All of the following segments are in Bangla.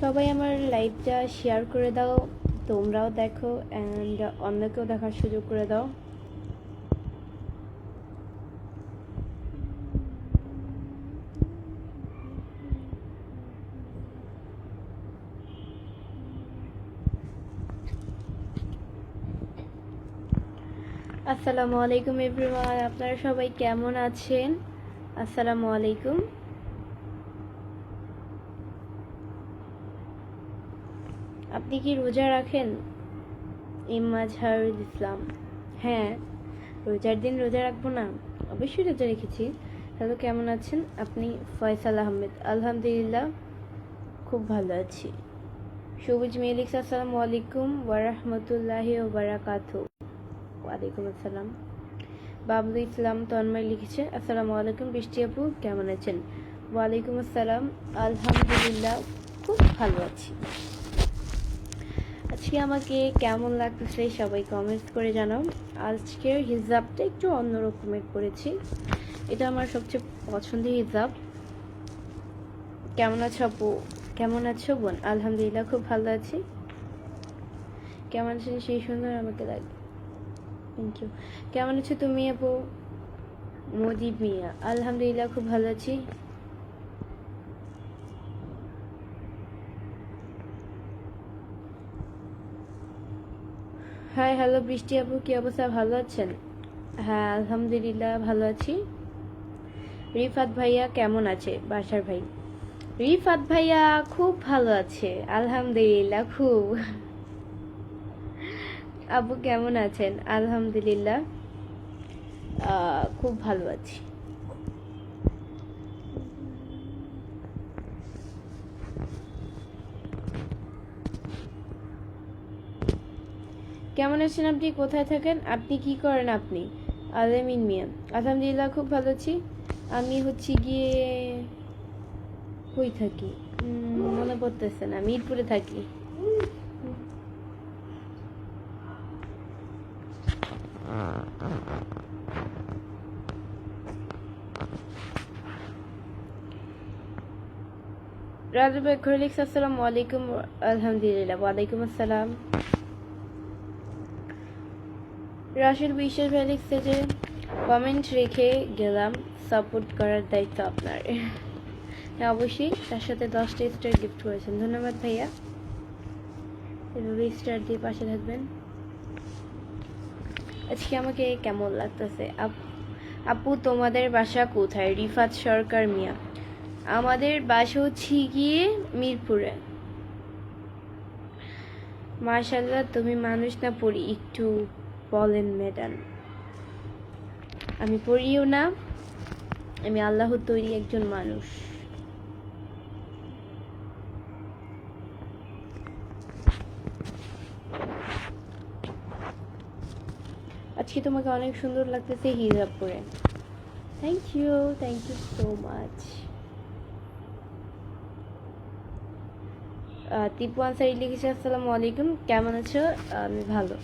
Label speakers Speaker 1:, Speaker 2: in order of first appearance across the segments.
Speaker 1: সবাই আমার লাইভটা শেয়ার করে দাও, তোমরাও দেখো অ্যান্ড অন্যকেও দেখার সুযোগ করে দাও। আসসালামু আলাইকুম এভরিওয়ান, আপনারা সবাই কেমন আছেন? আসসালামু আলাইকুম। আপনি কি রোজা রাখেন? ইমাজহারুল ইসলাম, হ্যাঁ রোজার দিন রোজা রাখবো না? অবশ্যই রোজা রেখেছি। হ্যালো, কেমন আছেন আপনি? ফয়সাল আহমেদ, আলহামদুলিল্লাহ খুব ভালো আছি। সবুজ মেলিক্স, আসসালামু আলাইকুম ওয়ারাহমতুল্লাহি ওয়াবারাকাতুহু। ওয়ালাইকুম আসসালাম। বাবলু ইসলাম তন্ময় লিখেছে, আসসালামু আলাইকুম বৃষ্টি আপু, কেমন আছেন? ওয়ালাইকুম আসসালাম, আলহামদুলিল্লাহ খুব ভালো আছি। আজকে আমাকে কেমন লাগতেছে সবাই কমেন্টস করে জানাও। আজকের হিজাবটা একটু অন্য রকমের করেছি, এটা আমার সবচেয়ে পছন্দের হিজাব। কেমন আছো আপু? কেমন আছো বোন? আলহামদুলিল্লাহ খুব ভালো আছি। কেমন আছেন সেই সুন্দর আমাকে লাগে, থ্যাংক ইউ। কেমন আছো তুমি আপু? মজিব মিয়া, আলহামদুলিল্লাহ খুব ভালো আছি। হাই হ্যালো বৃষ্টি আপু, কি অবস্থা, ভালো আছেন? হ্যাঁ আলহামদুলিল্লাহ ভালো আছি। রিফাত ভাইয়া কেমন আছে? বাসার ভাই রিফাত ভাইয়া খুব ভালো আছে আলহামদুলিল্লাহ খুব। আপু কেমন আছেন? আলহামদুলিল্লাহ খুব ভালো আছি। কেমন আছেন আপনি? কোথায় থাকেন? আপনি কি করেন আপনি? আলামিন মিয়া, আলহামদুলিল্লাহ খুব ভালো আছি। আমি হচ্ছে গিয়ে কই থাকি মনে পড়তেছে না, মিরপুরে থাকি। রাজু ভাই ঘরে লিখছে, আসসালামু আলাইকুম। আলহামদুলিল্লাহ, ওয়ালাইকুম আসসালাম। রাশিদ বিশ্বাস ভাই লিখছে যে কমেন্ট রেখে গেলাম, সাপোর্ট করার দায়িত্ব আপনার। হ্যাঁ অবশ্যই, তার সাথে 10টা স্টার গিফট করেছেন, ধন্যবাদ ভাইয়া। এভাবে স্টার দিয়ে পাশে থাকবেন। আজকে আমাকে কেমন লাগতেছে? আপু তোমাদের বাসা কোথায়? রিফাত সরকার মিয়া, আমাদের বাসা হচ্ছে গিয়ে মিরপুরে। মাশাআল্লাহ, তুমি মানুষ না পড়ি একটু বলেন ম্যাডাম? আমি পড়িও না, আমি আল্লাহর তৈরি একজন মানুষ। আজকে তোমাকে অনেক সুন্দর লাগতেছে হিজাব পরে, thank you so much. Tipu Ansari লিখেছে, আসসালামু আলাইকুম, কেমন আছো? আমি ভালো,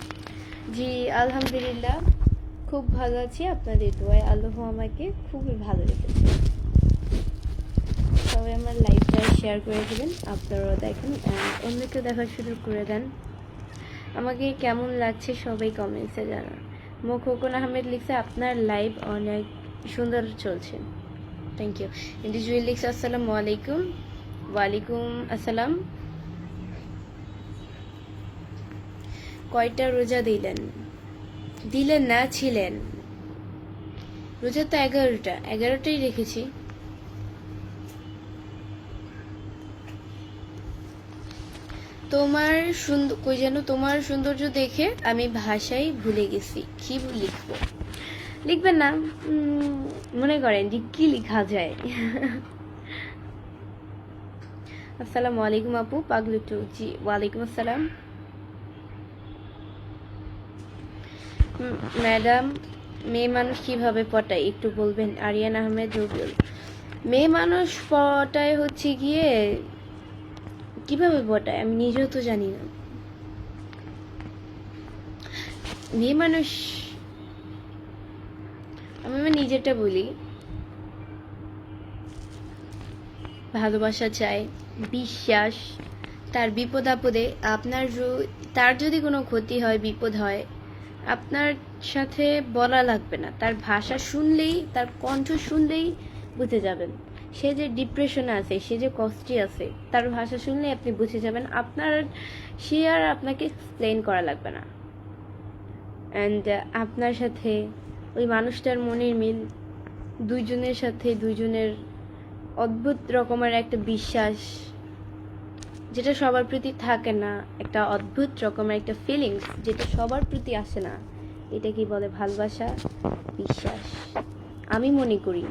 Speaker 1: জি আলহামদুলিল্লাহ খুব ভালো আছি, আপনাদের দোয়ায় আল্লাহ আমাকে খুবই ভালো রেখেছে। সবাই আমার লাইভটা শেয়ার করে দেবেন, আপনারাও দেখেন অন্যকেও দেখার সুযোগ করে দেন। আমাকে কেমন লাগছে সবাই কমেন্টসে জানান। খোকন আহমেদ লিখছে, আপনার লাইভ অনেক সুন্দর চলছে, থ্যাংক ইউ। ইন্ডিজুয়াল লিখছে, আসসালামু আলাইকুম। ওয়ালাইকুম আসসালাম। কয়টা রোজা দিলেন না ছিলেন? রোজা তো 11টাই রেখেছি। তোমার সুন্দর কই যেন, তোমার সৌন্দর্য দেখে আমি ভাষাই ভুলে গেছি, কি লিখবো? লিখবেন না, মনে করেন যে কি লিখা যায়। আসসালামু আলাইকুম আপু, পাগলু টু, জি ওয়ালাইকুম আসসালাম। ম্যাডাম, মেয়ে মানুষ কিভাবে পটায় একটু বলবেন? আরিয়ান আহমেদ রবিউল, মেয়ে মানুষ পটায় হচ্ছে গিয়ে কিভাবে পটায় আমি নিজেও তো জানি না। মেয়ে মানুষ, আমি আমার নিজেরটা বলি, ভালোবাসা চাই, বিশ্বাস, তার বিপদ আপদে তার যদি কোনো ক্ষতি হয়, বিপদ হয়, আপনার সাথে বলা লাগবে না, তার ভাষা শুনলেই, তার কণ্ঠ শুনলেই বুঝে যাবেন সে যে ডিপ্রেশনে আছে, সে যে কষ্টে আছে। তার ভাষা শুনলেই আপনি বুঝে যাবেন। সে আর আপনাকে এক্সপ্লেন করা লাগবে না। অ্যান্ড আপনার সাথে ওই মানুষটার মনের মিল, দুইজনের সাথে দুইজনের অদ্ভুত রকমের একটা বিশ্বাস, যেটা সবার প্রতি থাকে না, একটা অদ্ভুত রকমের একটা ফিলিংস যেটা সবার প্রতি আসে না। এটা কি বলে? ভালোবাসা, বিশ্বাস, আমি মনে করি।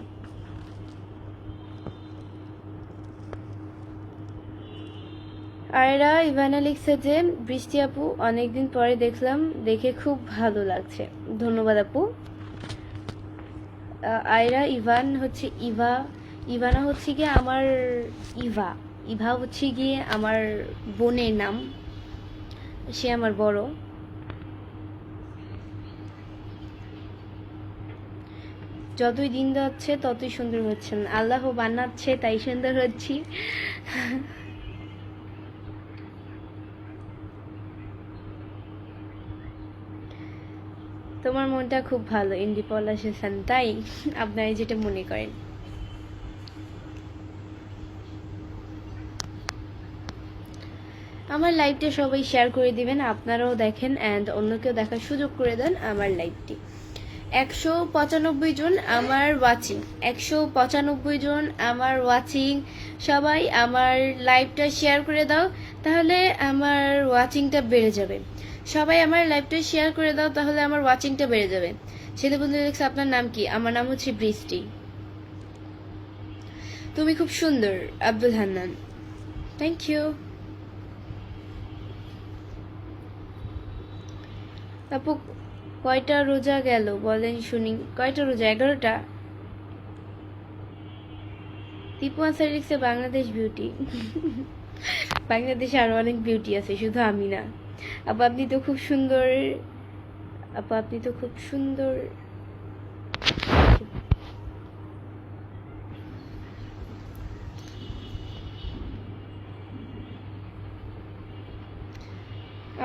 Speaker 1: আয়রা ইভানা লিখছে যে, বৃষ্টি আপু অনেকদিন পরে দেখলাম, দেখে খুব ভালো লাগছে। ধন্যবাদ আপু। আয়রা ইভান হচ্ছে ইভানা হচ্ছে গিয়ে আমার ইভা হচ্ছে গিয়ে আমার বোনের নাম, সে আমার বড়। যতই দিন যাচ্ছে ততই সুন্দর হচ্ছেন, আল্লাহ বানাচ্ছে তাই সুন্দর হচ্ছি। তোমার মনটা খুব ভালো ইন্দি পলাশ হাসান, তাই আপনারা যেটা মনে করেন। আমার লাইভটা সবাই শেয়ার করে দিবেন, আপনারাও দেখেন অ্যান্ড অন্যকেও দেখার সুযোগ করে দেন আমার লাইভটি। 195 জন আমার ওয়াচিং, 195 জন আমার ওয়াচিং। সবাই আমার লাইভটা শেয়ার করে দাও, তাহলে আমার ওয়াচিংটা বেড়ে যাবে। সবাই আমার লাইভটা শেয়ার করে দাও, তাহলে আমার ওয়াচিংটা বেড়ে যাবে। সেটা বন্ধু লিখছে, আপনার নাম কি? আমার নাম হচ্ছে বৃষ্টি। তুমি খুব সুন্দর, আব্দুল হান্নান। থ্যাংক ইউ আপু। কয়টা রোজা গেল বলেন শুনি? কয়টা রোজা? 11টা। টিপু আনসার লিখছে, বাংলাদেশ বিউটি। বাংলাদেশে আরো অনেক বিউটি আছে, শুধু আমি না। আপু আপনি তো খুব সুন্দর, আপু আপনি তো খুব সুন্দর।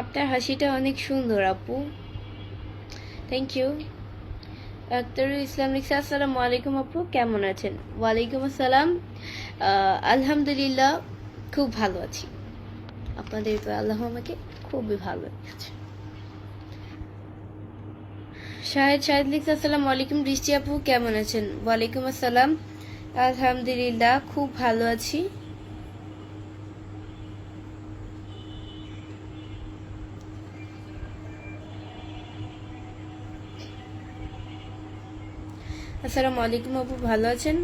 Speaker 1: আপনার হাসিটা অনেক সুন্দর আপু, থ্যাংক ইউ। আক্তারুল ইসলাম লিখছে, আসসালামু আলাইকুম আপু, কেমন আছেন? ওয়ালাইকুম আসসালাম। আলহামদুলিল্লাহ খুব ভালো আছি, আপনাদের তো আল্লাহ আমাকে খুবই ভালো রেখেছে। শাহেদ লিখছে, আসসালামু আলাইকুম বৃষ্টি আপু, কেমন আছেন? ওয়ালাইকুম আসসালাম, আলহামদুলিল্লাহ খুব ভালো আছি। আসসালামু আলাইকুম আপু, ভালো আছেন?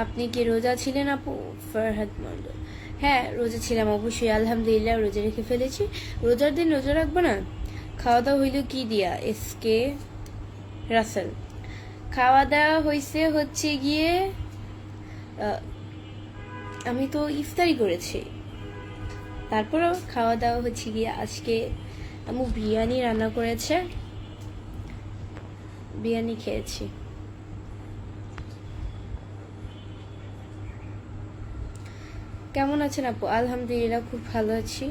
Speaker 1: আপনি কি রোজা ছিলেন আপু? ফরহাদ মন্ডল, হ্যাঁ রোজা ছিলাম অবশ্যই, আলহামদুলিল্লাহ রোজা রেখে ফেলেছি। রোজার দিন রোজা রাখবো না? খাওয়া দাওয়া হইল কি দিয়া? এসকে রাসেল, খাওয়া দাওয়া হচ্ছে গিয়ে আমি তো ইফতারি করেছি, তারপরও খাওয়া দাওয়া হচ্ছে গিয়ে আজকে আম্মু বিরিয়ানি রান্না করেছে, বিরিয়ানি খেয়েছি। কেমন আছেন আপু? আলহামদুলিল্লাহ খুব ভালো আছি।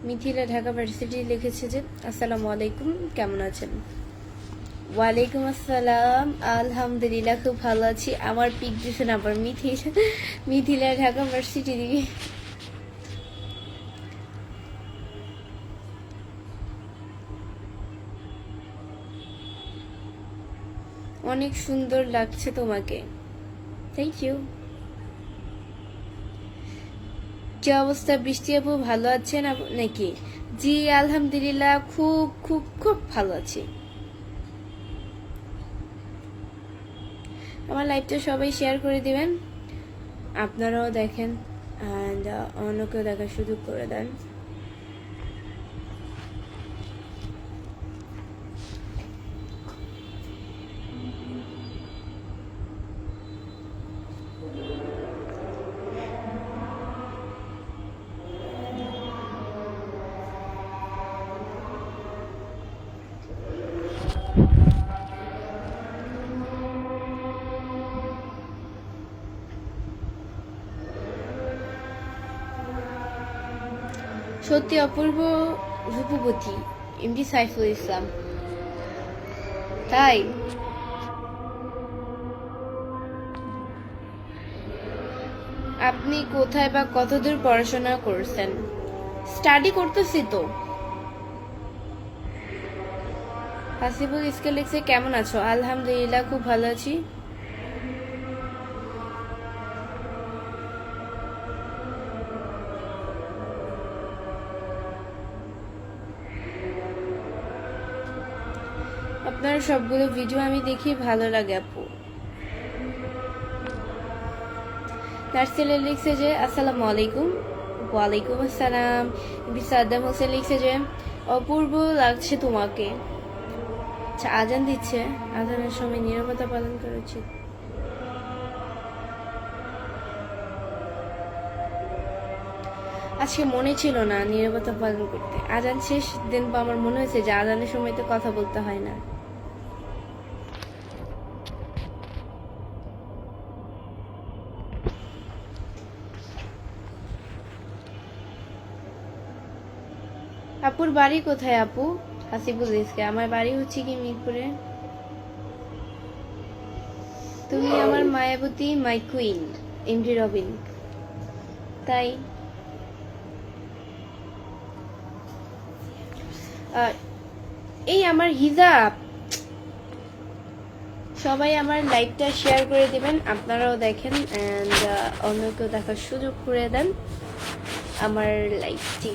Speaker 1: মিথিলা ঢাকা ভার্সিটি লিখেছে যে, আসসালামু আলাইকুম, কেমন আছেন? ওয়ালাইকুম আসসালাম, আলহামদুলিল্লাহ খুব ভালো আছি। আমার পিক দিয়েছেন আবার মিথিলা ঢাকা ভার্সিটি দিয়ে। অনেক সুন্দর লাগছে তোমাকে, থ্যাংক ইউ। কি অবস্থা বৃষ্টি আপু, ভালো আছেন নাকি? জি আলহামদুলিল্লাহ খুব খুব খুব ভালো আছি। আমার লাইভটা সবাই শেয়ার করে দিবেন, আপনারাও দেখেন অ্যান্ড অন্যকেও দেখার সুযোগ করে দেন। সত্যি অপূর্ব রূপবতী, এমডি সাইফুল ইসলাম। তাই আপনি কোথায় বা কতদূর পড়াশোনা করছেন? স্টাডি করতেছি তো। হাসিবুল ইসকে লিখছে, কেমন আছো? আলহামদুলিল্লাহ, খুব ভালো আছি। আপনার সবগুলো ভিডিও আমি দেখি, ভালো লাগে আপু। নার্সেলে লিখছে যে আসসালামু আলাইকুম। ওয়ালাইকুম আসসালাম। সাদ্দাম হোসেন লিখছে যে অপূর্ব লাগছে তোমাকে। আচ্ছা, আজান দিচ্ছে, আজানের সময় নীরবতা পালন করা উচিত। আজকে মনে ছিল না নীরবতা পালন করতে। আজান শেষ দিন আমার মনে হয়েছে যে আজানের সময় তো কথা বলতে হয় না। আপুর বাড়ি কোথায় আপু? হাসিবুল ইসকে, আমার বাড়ি হচ্ছে কি মিরপুরে। তুমি আমার মায়াবতী, মাই কুইন, এমডি রবিন। তাই এই আমার হিজাব। সবাই আমার লাইভটা শেয়ার করে দিবেন, আপনারাও দেখেন এন্ড অন্যকেও দেখার সুযোগ করে দেন আমার লাইভটি।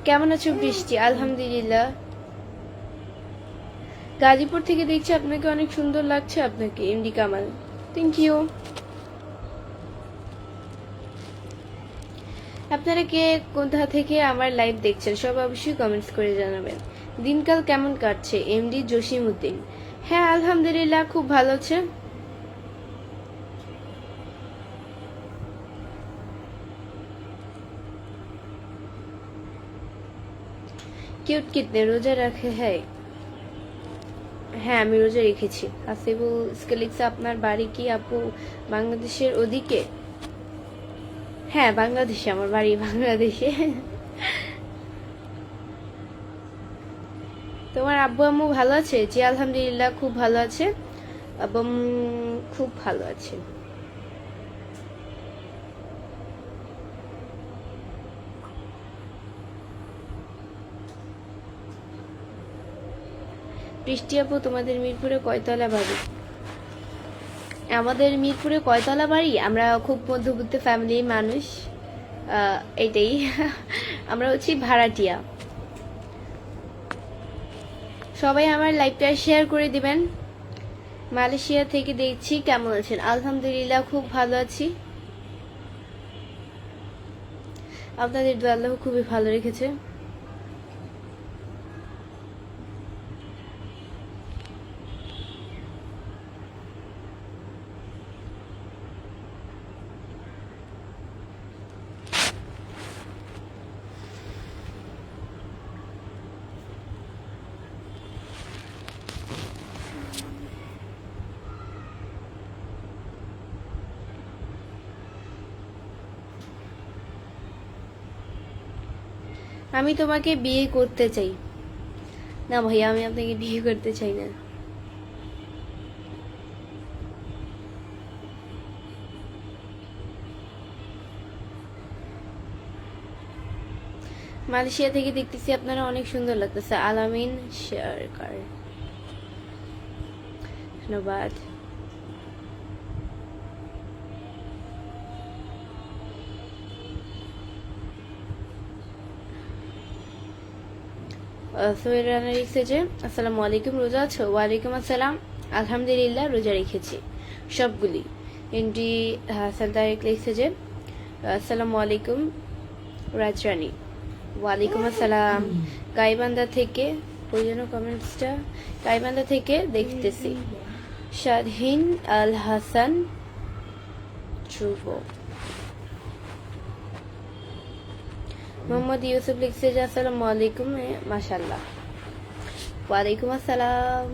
Speaker 1: কেমন আছো বৃষ্টি? আলহামদুলিল্লাহ। গাজীপুর থেকে দেখছি, আপনাকে অনেক সুন্দর লাগছে। আপনাকে এমডি কামাল, থ্যাংক ইউ। আপনারা কে কোথা থেকে আমার লাইভ দেখছেন সব অবশ্যই কমেন্টস করে জানাবেন। দিনকাল কেমন কাটছে? এমডি জসিম উদ্দিন, হ্যাঁ আলহামদুলিল্লাহ, খুব ভালো আছে। কিউট কিতনে রোজা রাখে? হ্যাঁ হ্যাঁ, আমি রোজা রেখেছি। হাসিবুল স্কেলিক্স, আপনার বাড়ি কি আপু বাংলাদেশের ওদিকে? হ্যাঁ বাংলাদেশে, আমার বাড়ি বাংলাদেশে। তোমার আব্বু আম্মু ভালো আছে? জি আলহামদুলিল্লাহ, খুব ভালো আছে এবং খুব ভালো আছে। বৃষ্টি আপু, তোমাদের মিরপুরে কয়তলা বাড়ি? আমাদের মিরপুরে কয়তলা বাড়ি? আমরা খুব মধ্যবিত্ত ফ্যামিলির মানুষ, এটাই। আমরা হচ্ছি ভাড়াটিয়া। সবাই আমার লাইভটা শেয়ার করে দিবেন। মালয়েশিয়া থেকে দেখছি, কেমন আছেন? আলহামদুলিল্লাহ, খুব ভালো আছি। আপনাদের দোয়া আল্লাহ খুবই ভালো রেখেছে। আমি তোমাকে বিয়ে করতে চাই। না ভাইয়া, আমি আপনাকে বিয়ে করতে চাই না। মালয়েশিয়া থেকে দেখতেছি, আপনারা অনেক সুন্দর লাগতেছে। আলামিন সরকার, ধন্যবাদ। সোহেল রানা লিখছে যে আসসালামু আলাইকুম, রোজা আছো? ওয়ালাইকুম আসসালাম, আলহামদুলিল্লাহ, রোজা রেখেছি সবগুলি। এমডি হাসান তারেক লিখছে যে আসসালামু আলাইকুম রাজরানী। ওয়ালাইকুম আসসালাম। গাইবান্ধা থেকে, ওই জন্য কমেন্টসটা গাইবান্ধা থেকে দেখতেছি। শাহীন আল হাসান ধ্রুব। মোহাম্মদ ইউসুফ লিখছে যে আসসালামু আলাইকুম, মাশাআল্লাহ। ওয়ালাইকুম আসসালাম।